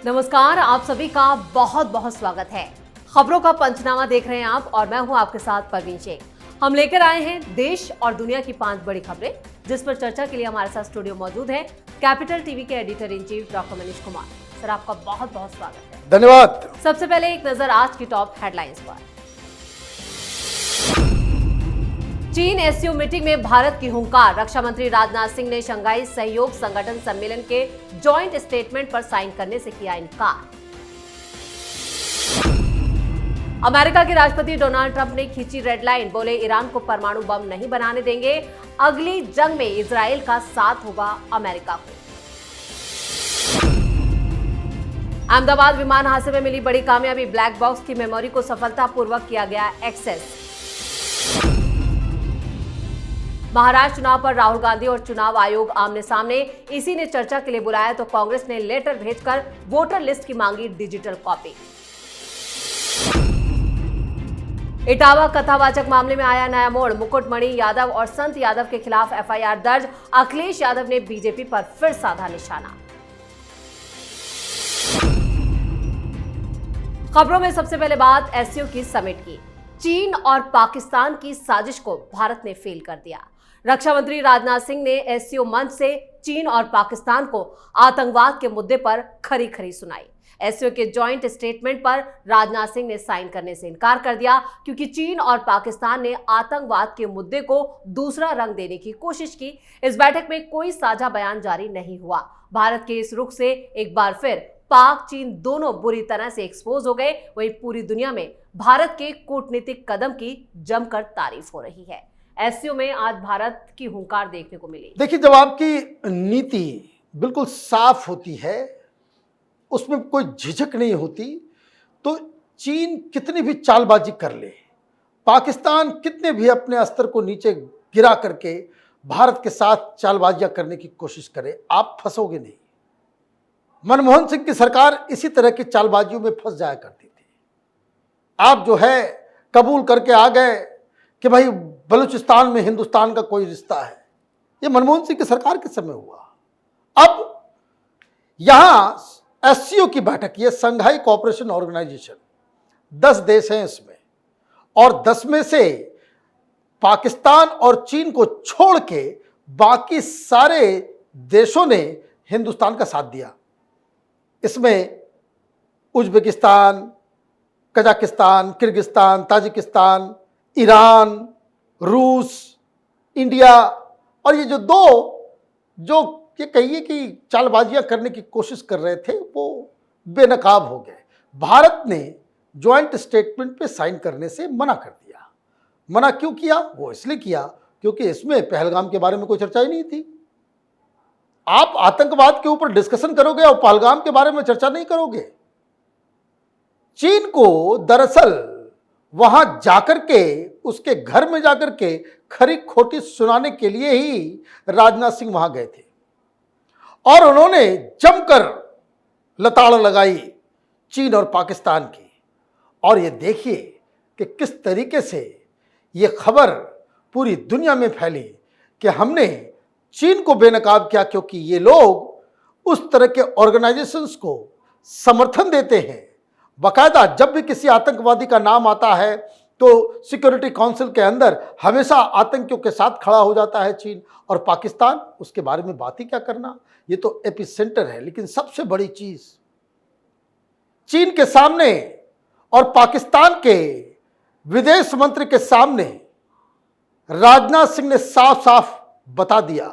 नमस्कार, आप सभी का बहुत बहुत स्वागत है। खबरों का पंचनामा देख रहे हैं आप और मैं हूं आपके साथ परवीन शेख। हम लेकर आए हैं देश और दुनिया की 5 बड़ी खबरें, जिस पर चर्चा के लिए हमारे साथ स्टूडियो मौजूद है कैपिटल टीवी के editor in chief doctor Manish Kumar. Sir, आपका बहुत बहुत स्वागत है। धन्यवाद। सबसे पहले एक नजर आज की टॉप हेडलाइंस पर। चीन एससीओ मीटिंग में भारत की हुंकार। रक्षा मंत्री राजनाथ सिंह ने शंघाई सहयोग संगठन सम्मेलन के जॉइंट स्टेटमेंट पर साइन करने से किया इनकार। अमेरिका के राष्ट्रपति डोनाल्ड ट्रंप ने खींची रेड लाइन, बोले ईरान को परमाणु बम नहीं बनाने देंगे, अगली जंग में इजरायल का साथ होगा अमेरिका को। अहमदाबाद विमान हादसे में मिली बड़ी कामयाबी, ब्लैक बॉक्स की मेमोरी को सफलतापूर्वक किया गया एक्सेस। महाराष्ट्र चुनाव पर राहुल गांधी और चुनाव आयोग आमने सामने, इसी ने चर्चा के लिए बुलाया तो कांग्रेस ने लेटर भेजकर वोटर लिस्ट की मांगी डिजिटल कॉपी। इटावा कथावाचक मामले में आया नया मोड़, मुकुटमणि यादव और संत यादव के खिलाफ एफआईआर दर्ज, अखिलेश यादव ने बीजेपी पर फिर साधा निशाना। खबरों में सबसे पहले बात एससीओ की समिट की। चीन और पाकिस्तान की साजिश को भारत ने फेल कर दिया। रक्षा मंत्री राजनाथ सिंह ने एससीओ मंच से चीन और पाकिस्तान को आतंकवाद के मुद्दे पर खरी खरी सुनाई। एससीओ के जॉइंट स्टेटमेंट पर राजनाथ सिंह ने साइन करने से इनकार कर दिया, क्योंकि चीन और पाकिस्तान ने आतंकवाद के मुद्दे को दूसरा रंग देने की कोशिश की। इस बैठक में कोई साझा बयान जारी नहीं हुआ। भारत के इस रुख से एक बार फिर पाक चीन दोनों बुरी तरह से एक्सपोज हो गए। वहीं पूरी दुनिया में भारत के कूटनीतिक कदम की जमकर तारीफ हो रही है। एससीओ में आज भारत की हुंकार देखने को मिली। देखिए, जब आपकी नीति बिल्कुल साफ होती है, उसमें कोई झिझक नहीं होती, तो चीन कितनी भी चालबाजी कर ले, पाकिस्तान कितने भी अपने अस्तर को नीचे गिरा करके भारत के साथ चालबाजियां करने की कोशिश करे, आप फंसोगे नहीं। मनमोहन सिंह की सरकार इसी तरह की चालबाजियों में फंस जाया करती थी। आप जो है कबूल करके आ गए कि भाई बलूचिस्तान में हिंदुस्तान का कोई रिश्ता है। ये मनमोहन सिंह की सरकार के समय हुआ। अब यहां एससीओ की बैठक, ये संघाई कोऑपरेशन ऑर्गेनाइजेशन, 10 देश हैं इसमें, और 10 में से पाकिस्तान और चीन को छोड़ के बाकी सारे देशों ने हिंदुस्तान का साथ दिया। इसमें Uzbekistan, Kazakhstan, Kyrgyzstan, Tajikistan, Iran, रूस, इंडिया, और ये जो ये कहिए कि चालबाजियां करने की कोशिश कर रहे थे, वो बेनकाब हो गए। भारत ने जॉइंट स्टेटमेंट पे साइन करने से मना कर दिया। मना क्यों किया? वो इसलिए किया क्योंकि इसमें पहलगाम के बारे में कोई चर्चा ही नहीं थी। आप आतंकवाद के ऊपर डिस्कशन करोगे और पहलगाम के बारे में चर्चा नहीं करोगे। चीन को दरअसल वहां जाकर के, उसके घर में जाकर के खरी खोटी सुनाने के लिए ही राजनाथ सिंह वहां गए थे, और उन्होंने जमकर लताड़ लगाई चीन और पाकिस्तान की। और ये देखिए कि किस तरीके से ये खबर पूरी दुनिया में फैली कि हमने चीन को बेनकाब किया, क्योंकि ये लोग उस तरह के ऑर्गेनाइजेशंस को समर्थन देते हैं। बाकायदा जब भी किसी आतंकवादी का नाम आता है तो सिक्योरिटी काउंसिल के अंदर हमेशा आतंकियों के साथ खड़ा हो जाता है चीन, और पाकिस्तान उसके बारे में बात ही क्या करना, ये तो एपिसेंटर है। लेकिन सबसे बड़ी चीज, चीन के सामने और पाकिस्तान के विदेश मंत्री के सामने राजनाथ सिंह ने साफ साफ बता दिया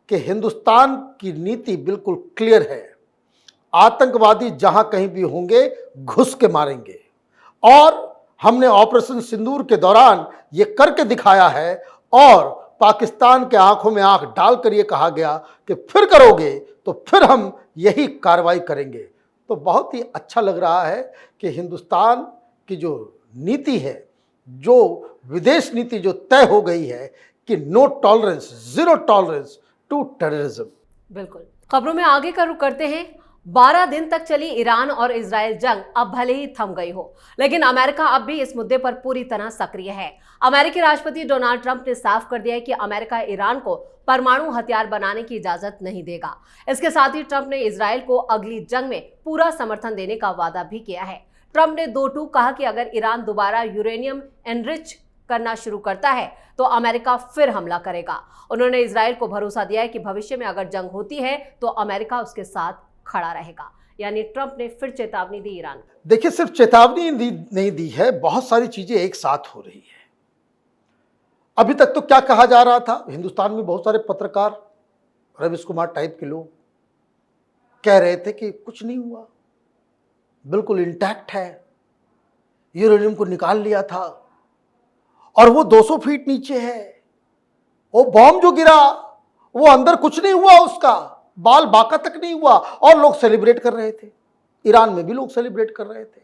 कि हिंदुस्तान की नीति बिल्कुल क्लियर है। आतंकवादी जहां कहीं भी होंगे घुस के मारेंगे, और हमने ऑपरेशन सिंदूर के दौरान ये करके दिखाया है, और पाकिस्तान के आंखों में आंख डालकर ये कहा गया कि फिर करोगे तो फिर हम यही कार्रवाई करेंगे। तो बहुत ही अच्छा लग रहा है कि हिंदुस्तान की जो नीति है, जो विदेश नीति जो तय हो गई है कि no tolerance, zero tolerance to terrorism. बिल्कुल। खबरों में आगे का रुख करते हैं। 12 दिन तक चली ईरान और इजराइल जंग अब भले ही थम गई हो, लेकिन अमेरिका अब भी इस मुद्दे पर पूरी तरह सक्रिय है। अमेरिकी राष्ट्रपति डोनाल्ड ट्रंप ने साफ कर दिया है कि अमेरिका ईरान को परमाणु हथियार बनाने की इजाजत नहीं देगा। इसके साथ ही ट्रंप ने इजराइल को अगली जंग में पूरा समर्थन देने का वादा भी किया है। ट्रंप ने दो टूक कहा कि अगर ईरान दोबारा यूरेनियम एनरिच करना शुरू करता है तो अमेरिका फिर हमला करेगा। उन्होंने इजराइल को भरोसा दिया है कि भविष्य में अगर जंग होती है तो अमेरिका उसके साथ खड़ा रहेगा। यानी ट्रंप ने फिर चेतावनी दी ईरान को। देखिए, सिर्फ चेतावनी नहीं दी है, बहुत सारी चीजें एक साथ हो रही है। अभी तक तो क्या कहा जा रहा था, हिंदुस्तान में बहुत सारे पत्रकार, रवीश कुमार टाइप के लोग कह रहे थे कि कुछ नहीं हुआ, बिल्कुल इंटैक्ट है, यूरेनियम को निकाल लिया था और वो 200 फीट नीचे है, वो बॉम्ब जो गिरा वो अंदर कुछ नहीं हुआ, उसका बाल बाका तक नहीं हुआ, और लोग सेलिब्रेट कर रहे थे। ईरान में भी लोग सेलिब्रेट कर रहे थे।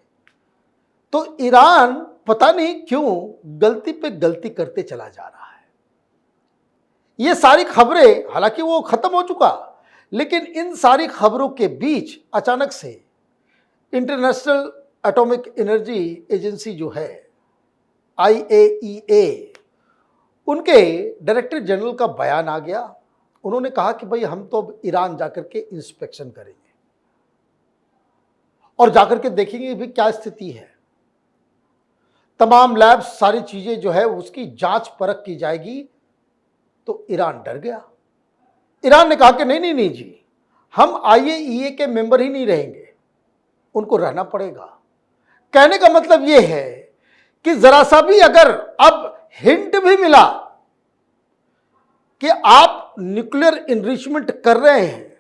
तो ईरान पता नहीं क्यों गलती पे गलती करते चला जा रहा है। ये सारी खबरें, हालांकि वो खत्म हो चुका, लेकिन इन सारी खबरों के बीच अचानक से इंटरनेशनल एटॉमिक एनर्जी एजेंसी जो है IAEA, उनके डायरेक्टर जनरल का बयान आ गया। उन्होंने कहा कि भाई हम तो अब ईरान जाकर के इंस्पेक्शन करेंगे और जाकर के देखेंगे भी क्या स्थिति है। तमाम लैब, सारी चीजें जो है उसकी जांच परख की जाएगी। तो ईरान डर गया। ईरान ने कहा कि नहीं नहीं नहीं जी, हम IAEA के मेंबर ही नहीं रहेंगे, उनको रहना पड़ेगा। कहने का मतलब यह है कि जरा सा भी अगर अब हिंट भी मिला कि आप न्यूक्लियर इनरिचमेंट कर रहे हैं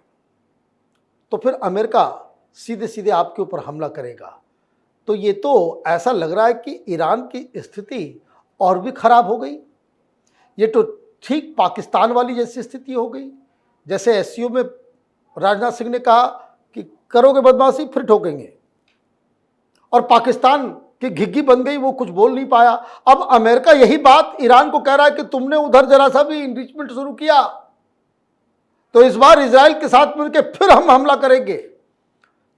तो फिर अमेरिका सीधे सीधे आपके ऊपर हमला करेगा। तो ये तो ऐसा लग रहा है कि ईरान की स्थिति और भी खराब हो गई। ये तो ठीक पाकिस्तान वाली जैसी स्थिति हो गई, जैसे SCO में राजनाथ सिंह ने कहा कि करोगे बदमाशी फिर ठोकेंगे, और पाकिस्तान की घिग्गी बन गई, वो कुछ बोल नहीं पाया। अब अमेरिका यही बात ईरान को कह रहा है कि तुमने उधर जरा सा भी इनरिचमेंट शुरू किया तो इस बार इजराइल के साथ मिलकर फिर हम हमला करेंगे।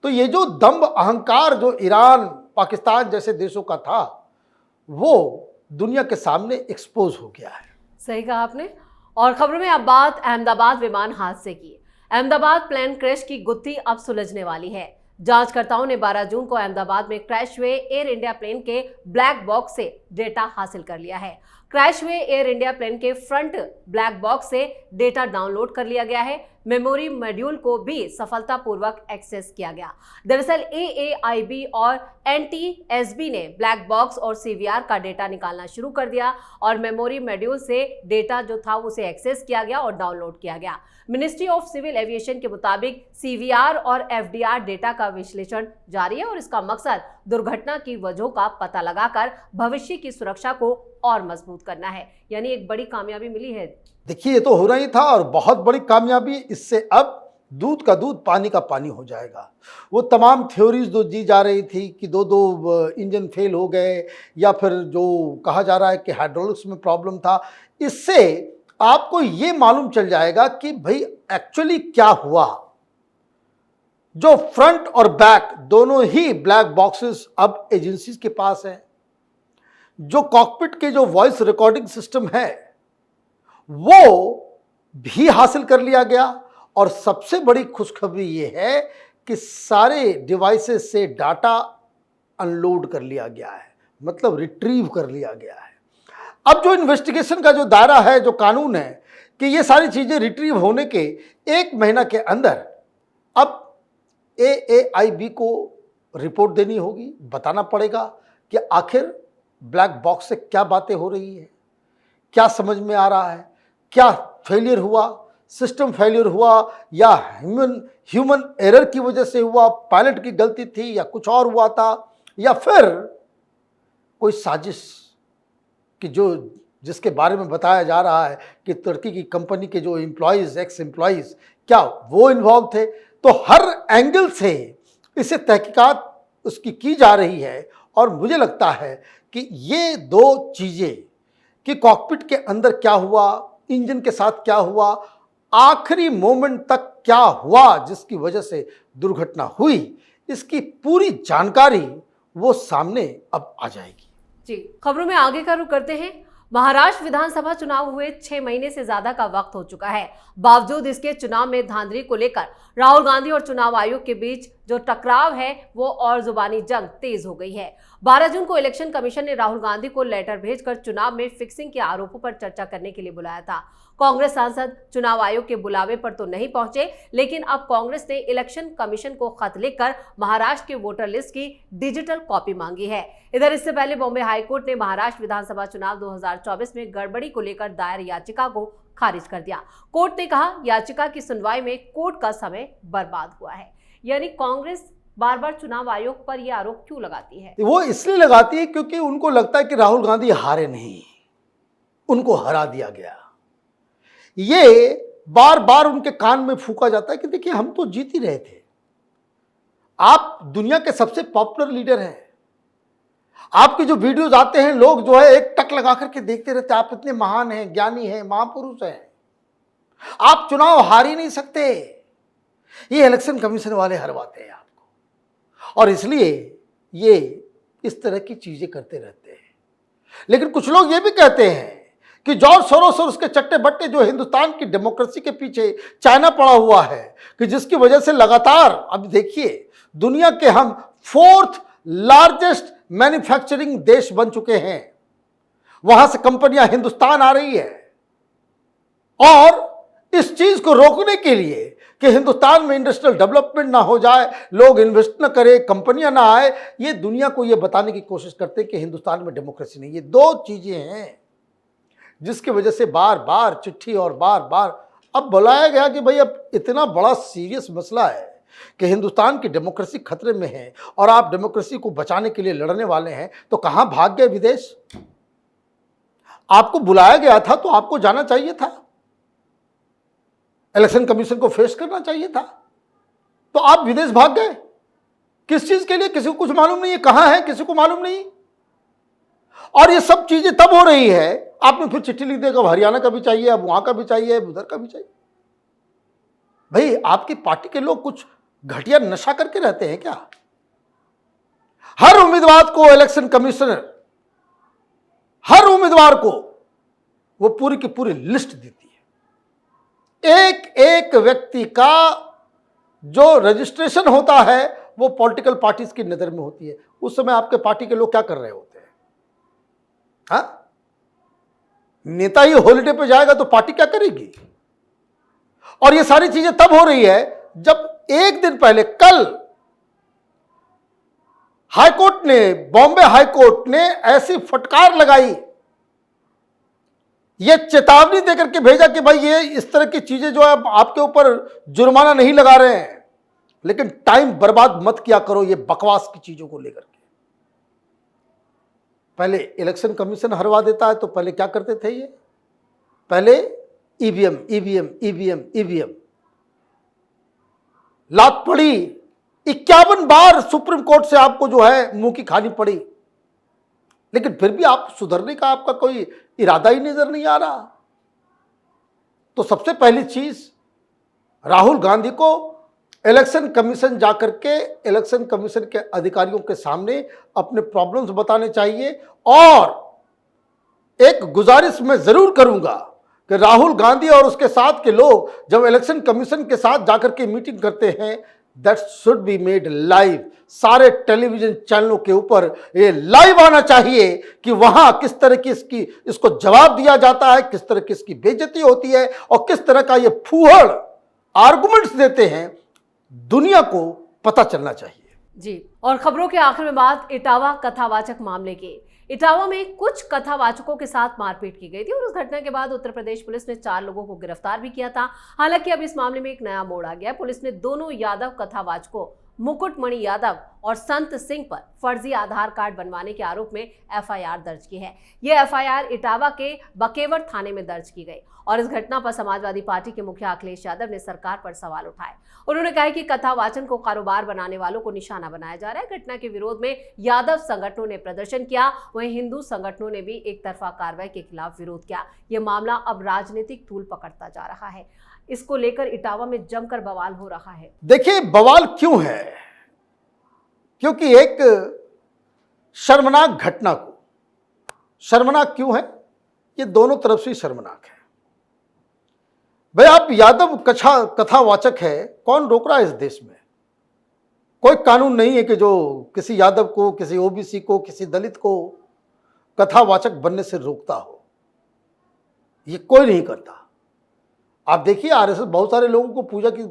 तो ये जो दंभ अहंकार जो ईरान, पाकिस्तान जैसे देशों का था, वो दुनिया के सामने एक्सपोज हो गया है। सही कहा आपने। और खबरों में अब बात अहमदाबाद विमान हादसे की। अहमदाबाद प्लेन क्रैश की गुत्थी अब सुलझने वाली है। जांचकर्ताओं ने 12 जून को अहमदाबाद में क्रैश हुए एयर इंडिया प्लेन के ब्लैक बॉक्स से डेटा हासिल कर लिया है। क्रैश हुए एयर इंडिया प्लेन के फ्रंट ब्लैक बॉक्स से डेटा डाउनलोड कर लिया गया है। मेमोरी मॉड्यूल को भी सफलतापूर्वक एक्सेस किया गया। दरअसल AAIB और NTSB ने ब्लैक बॉक्स और CVR का डेटा निकालना शुरू कर दिया और मेमोरी मॉड्यूल से डेटा जो था उसे एक्सेस किया गया और डाउनलोड किया गया। मिनिस्ट्री ऑफ सिविल एविएशन के मुताबिक CVR और FDR डेटा का विश्लेषण जारी है और इसका मकसद दुर्घटना की वजहों का पता लगाकर भविष्य की सुरक्षा को और मजबूत करना है। यानी एक बड़ी कामयाबी मिली है। देखिए, ये तो हो रहा ही था और बहुत बड़ी कामयाबी। इससे अब दूध का दूध, पानी का पानी हो जाएगा। वो तमाम थ्योरीज जो दी जा रही थी कि दो इंजन फेल हो गए, या फिर जो कहा जा रहा है कि हाइड्रोलिक्स में प्रॉब्लम था, इससे आपको ये मालूम चल जाएगा कि भाई एक्चुअली क्या हुआ। जो फ्रंट और बैक दोनों ही ब्लैक बॉक्सेस अब एजेंसीज के पास है। जो कॉकपिट के जो वॉइस रिकॉर्डिंग सिस्टम है वो भी हासिल कर लिया गया, और सबसे बड़ी खुशखबरी ये है कि सारे डिवाइसेस से डाटा अनलोड कर लिया गया है, मतलब रिट्रीव कर लिया गया है। अब जो इन्वेस्टिगेशन का जो दायरा है, जो कानून है कि ये सारी चीजें रिट्रीव होने के 1 महीना के अंदर अब AAIB को रिपोर्ट देनी होगी, बताना पड़ेगा कि आखिर ब्लैक बॉक्स से क्या बातें हो रही है, क्या समझ में आ रहा है, क्या फेलियर हुआ, सिस्टम फेलियर हुआ, या ह्यूमन एरर की वजह से हुआ, पायलट की गलती थी, या कुछ और हुआ था, या फिर कोई साजिश कि जिसके बारे में बताया जा रहा है कि तुर्की की कंपनी के जो एम्प्लॉयज़, एक्स एम्प्लॉयज़, क्या वो इन्वॉल्व थे। तो हर एंगल से इसे तहकीकात उसकी की जा रही है, और मुझे लगता है कि ये दो चीज़ें कि कॉकपिट के अंदर क्या हुआ, इंजन के साथ क्या हुआ, आखिरी मोमेंट तक क्या हुआ जिसकी वजह से दुर्घटना हुई, इसकी पूरी जानकारी वो सामने अब आ जाएगी। जी, खबरों में आगे का रुख करते हैं। महाराष्ट्र विधानसभा चुनाव हुए 6 महीने से ज्यादा का वक्त हो चुका है। बावजूद इसके चुनाव में धांधली को लेकर राहुल गांधी और चुनाव आयोग के बीच जो टकराव है वो और जुबानी जंग तेज हो गई है। 12 जून को इलेक्शन कमीशन ने राहुल गांधी को लेटर भेजकर चुनाव में फिक्सिंग के आरोपों पर चर्चा करने के लिए बुलाया था। कांग्रेस सांसद चुनाव आयोग के बुलावे पर तो नहीं पहुंचे, लेकिन अब कांग्रेस ने इलेक्शन कमीशन को खत लिखकर महाराष्ट्र के वोटर लिस्ट की डिजिटल कॉपी मांगी है। इधर इससे पहले बॉम्बे हाईकोर्ट ने महाराष्ट्र विधानसभा चुनाव 2024 में गड़बड़ी को लेकर दायर याचिका को खारिज कर दिया। कोर्ट ने कहा याचिका की सुनवाई में कोर्ट का समय बर्बाद हुआ है। यानी कांग्रेस बार बार चुनाव आयोग पर यह आरोप क्यों लगाती है? वो इसलिए लगाती है क्योंकि उनको लगता है कि राहुल गांधी हारे नहीं, उनको हरा दिया गया। ये बार बार उनके कान में फूंका जाता है कि देखिए हम तो जीत ही रहे थे, आप दुनिया के सबसे पॉपुलर लीडर हैं, आपके जो वीडियोज आते हैं लोग जो है एक टक लगा करके देखते रहते हैं, आप इतने महान हैं, ज्ञानी हैं, महापुरुष हैं, आप चुनाव हार ही नहीं सकते। ये इलेक्शन कमीशन वाले हरवाते हैं आपको, और इसलिए ये इस तरह की चीजें करते रहते हैं। लेकिन कुछ लोग ये भी कहते हैं कि जॉर्ज सोरोस और उसके चट्टे बट्टे जो हिंदुस्तान की डेमोक्रेसी के पीछे चाइना पड़ा हुआ है, कि जिसकी वजह से लगातार अब देखिए दुनिया के हम 4th लार्जेस्ट मैन्युफैक्चरिंग देश बन चुके हैं, वहां से कंपनियां हिंदुस्तान आ रही है, और इस चीज को रोकने के लिए कि हिंदुस्तान में इंडस्ट्रियल डेवलपमेंट ना हो जाए, लोग इन्वेस्ट ना करें, कंपनियां ना आए, ये दुनिया को ये बताने की कोशिश करते हैं कि हिंदुस्तान में डेमोक्रेसी नहीं। ये दो चीजें हैं जिसकी वजह से बार बार चिट्ठी और बार बार अब बुलाया गया कि भाई अब इतना बड़ा सीरियस मसला है कि हिंदुस्तान की डेमोक्रेसी खतरे में है और आप डेमोक्रेसी को बचाने के लिए लड़ने वाले हैं, तो कहां भाग गए विदेश? आपको बुलाया गया था तो आपको जाना चाहिए था, इलेक्शन कमीशन को फेस करना चाहिए था, तो आप विदेश भाग गए किस चीज के लिए? किसी को कुछ मालूम नहीं है, कहां है किसी को मालूम नहीं। और ये सब चीजें तब हो रही है, आपने फिर चिट्ठी लिख दी, अब हरियाणा का भी चाहिए, अब वहां का भी चाहिए, अब उधर का भी चाहिए। भाई आपकी पार्टी के लोग कुछ घटिया नशा करके रहते हैं क्या? हर उम्मीदवार को इलेक्शन कमिश्नर हर उम्मीदवार को वो पूरी की पूरी लिस्ट देती है, एक एक व्यक्ति का जो रजिस्ट्रेशन होता है वो पॉलिटिकल पार्टीज की नजर में होती है। उस समय आपके पार्टी के लोग क्या कर रहे होते हैं? हाँ, नेता ही हॉलिडे पे जाएगा तो पार्टी क्या करेगी? और ये सारी चीजें तब हो रही है जब एक दिन पहले कल हाईकोर्ट ने, बॉम्बे हाईकोर्ट ने ऐसी फटकार लगाई, ये चेतावनी देकर के भेजा कि भाई ये इस तरह की चीजें जो है आपके ऊपर जुर्माना नहीं लगा रहे हैं, लेकिन टाइम बर्बाद मत किया करो ये बकवास की चीजों को लेकर के। पहले इलेक्शन कमीशन हरवा देता है तो पहले क्या करते थे ये? पहले ईवीएम ईवीएम ईवीएम ईवीएम लात पड़ी, 51 बार सुप्रीम कोर्ट से आपको जो है मुंह की खानी पड़ी, लेकिन फिर भी आप सुधरने का आपका कोई इरादा ही नजर नहीं आ रहा। तो सबसे पहली चीज राहुल गांधी को इलेक्शन कमीशन जाकर के इलेक्शन कमीशन के अधिकारियों के सामने अपने प्रॉब्लम्स बताने चाहिए। और एक गुजारिश मैं जरूर करूंगा कि राहुल गांधी और उसके साथ के लोग जब इलेक्शन कमीशन के साथ जाकर के मीटिंग करते हैं, that should be made live. सारे टेलीविजन चैनलों के ऊपर ये लाइव आना चाहिए कि वहां किस तरह की इसको जवाब दिया जाता है, किस तरह की इसकी बेइज्जती होती है और किस तरह का ये फूहड़ आर्गुमेंट्स देते हैं, दुनिया को पता चलना चाहिए। जी, और खबरों के आखिर में बात इटावा कथावाचक मामले की। इटावा में कुछ कथावाचकों के साथ मारपीट की गई थी और उस घटना के बाद उत्तर प्रदेश पुलिस ने 4 लोगों को गिरफ्तार भी किया था। हालांकि अब इस मामले में एक नया मोड़ आ गया। पुलिस ने दोनों यादव कथावाचकों मुकुटमणि यादव और संत सिंह पर फर्जी आधार कार्ड बनवाने के आरोप में एफआईआर दर्ज की है। यह एफआईआर इटावा के बकेवर थाने में दर्ज की गई और इस घटना पर समाजवादी पार्टी के मुखिया अखिलेश यादव ने सरकार पर सवाल उठाए। उन्होंने कहा कि कथा वाचन को कारोबार बनाने वालों को निशाना बनाया जा रहा है। घटना के विरोध में यादव संगठनों ने प्रदर्शन किया, वहीं हिंदू संगठनों ने भी एक तरफा कार्रवाई के खिलाफ विरोध किया। यह मामला अब राजनीतिक तूल पकड़ता जा रहा है। इसको लेकर इटावा में जमकर बवाल हो रहा है। देखिए, बवाल क्यों है? क्योंकि एक शर्मनाक घटना को, शर्मनाक क्यों है? ये दोनों तरफ से शर्मनाक है। भाई, आप यादव कथावाचक है, कौन रोक रहा है इस देश में? कोई कानून नहीं है कि जो किसी यादव को, किसी ओबीसी को, किसी दलित को कथावाचक बनने से रोकता हो। ये कोई नहीं करता। आप देखिए, आरएसएस बहुत सारे लोगों को पूजा की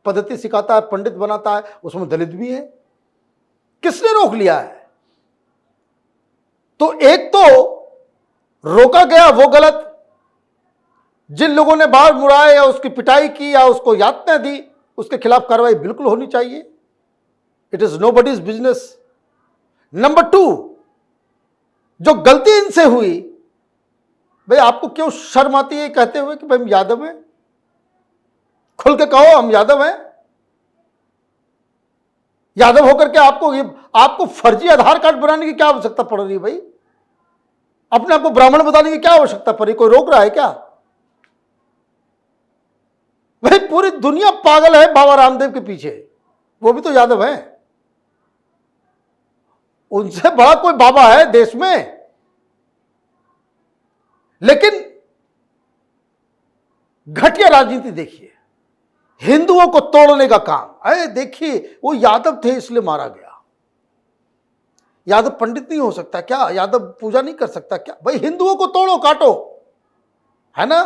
पद्धति सिखाता है, पंडित बनाता है, उसमें दलित भी है। किसने रोक लिया है? तो एक तो रोका गया वो गलत, जिन लोगों ने बाल मुड़ाए या उसकी पिटाई की या उसको यातनाएं दी, उसके खिलाफ कार्रवाई बिल्कुल होनी चाहिए। It is nobody's business. Number 2, जो गलती इनसे हुई, भाई आपको क्यों शर्म आती है कहते हुए कि भाई हम यादव हैं? खुल के कहो हम यादव हैं। यादव होकर के आपको फर्जी आधार कार्ड बनाने की क्या आवश्यकता पड़ रही है? भाई, अपने आप को ब्राह्मण बताने की क्या आवश्यकता पड़ रही? कोई रोक रहा है क्या? भाई, पूरी दुनिया पागल है बाबा रामदेव के पीछे, वो भी तो यादव हैं। उनसे बड़ा कोई बाबा है देश में? लेकिन घटिया राजनीति देखिए, हिंदुओं को तोड़ने का काम। अरे देखिए, वो यादव थे इसलिए मारा गया। यादव पंडित नहीं हो सकता क्या? यादव पूजा नहीं कर सकता क्या? भाई, हिंदुओं को तोड़ो काटो, है ना?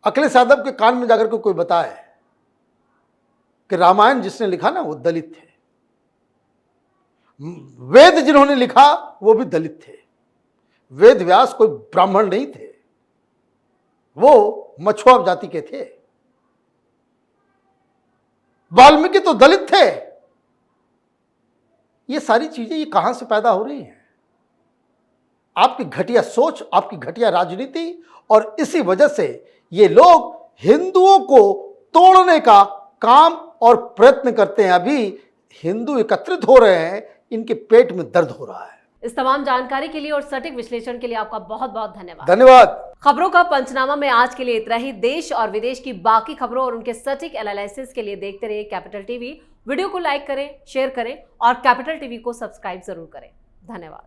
अखिलेश यादव के कान में जाकर के कोई बताए कि रामायण जिसने लिखा ना वो दलित थे, वेद जिन्होंने लिखा वो भी दलित थे। वेद व्यास कोई ब्राह्मण नहीं थे, वो मछुआ जाति के थे। वाल्मीकि तो दलित थे। ये सारी चीजें ये कहां से पैदा हो रही हैं? आपकी घटिया सोच, आपकी घटिया राजनीति, और इसी वजह से ये लोग हिंदुओं को तोड़ने का काम और प्रयत्न करते हैं। अभी हिंदू एकत्रित हो रहे हैं, इनके पेट में दर्द हो रहा है। इस तमाम जानकारी के लिए और सटीक विश्लेषण के लिए आपका बहुत बहुत धन्यवाद। धन्यवाद। खबरों का पंचनामा में आज के लिए इतना ही। देश और विदेश की बाकी खबरों और उनके सटीक एनालिसिस के लिए देखते रहिए कैपिटल टीवी। वीडियो को लाइक करें, शेयर करें और कैपिटल टीवी को सब्सक्राइब जरूर करें। धन्यवाद।